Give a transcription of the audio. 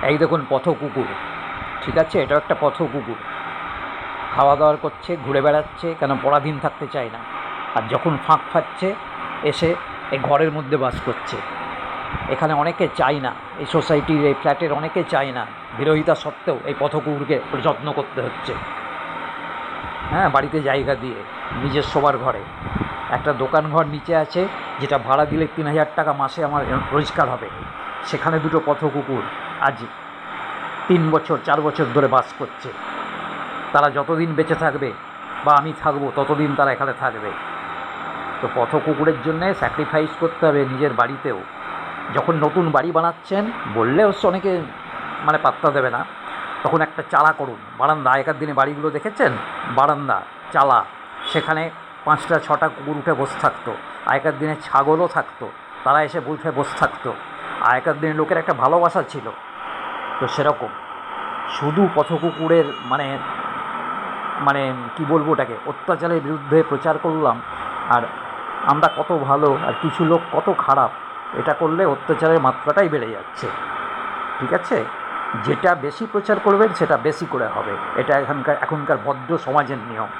এই দেখুন পথ কুকুর, ঠিক আছে, এটাও একটা পথ কুকুর। খাওয়া দাওয়া করছে, ঘুরে বেড়াচ্ছে, কেন পরাধীন থাকতে চায় না। আর যখন ফাঁক পাচ্ছে এসে এই ঘরের মধ্যে বাস করছে। এখানে অনেকে চায় না, এই সোসাইটির এই ফ্ল্যাটের অনেকে চায় না, বিরোধিতা সত্ত্বেও এই পথ কুকুরকে যত্ন করতে হচ্ছে। হ্যাঁ, বাড়িতে জায়গা দিয়ে নিজের শোবার ঘরে একটা দোকান ঘর নিচে আছে, যেটা ভাড়া দিলে 3,000 টাকা মাসে আমার রোজগার হবে। সেখানে দুটো পথ কুকুর আজ 3 বছর 4 বছর ধরে বাস করছে। তারা যতদিন বেঁচে থাকবে বা আমি থাকবো ততদিন তারা এখানে থাকবে। তো পথ কুকুরের জন্যে স্যাক্রিফাইস করতে হবে নিজের বাড়িতেও। যখন নতুন বাড়ি বানাচ্ছেন, বললে অবশ্য অনেকে পাত্তা দেবে না, তখন একটা চালা করুন বারান্দা। আগেকার দিনে বাড়িগুলো দেখেছেন, বারান্দা চালা, সেখানে 5টা 6টা কুকুর উঠে বসে থাকতো। আগেকার দিনে ছাগলও থাকতো, তারা এসে উঠে বসে থাকতো। আগেকার দিনে লোকের একটা ভালোবাসা ছিল। তো সেরকম শুধু পথ কুকুরের মানে কি বলবো, ওটাকে অত্যাচারের বিরুদ্ধে প্রচার করলাম, আর আমরা কত ভালো আর কিছু লোক কত খারাপ, এটা করলে অত্যাচারের মাত্রাটাই বেড়ে যাচ্ছে। ঠিক আছে, যেটা বেশি প্রচার করবেন সেটা বেশি করে হবে, এটা এখনকার ভদ্র সমাজের নিয়ম।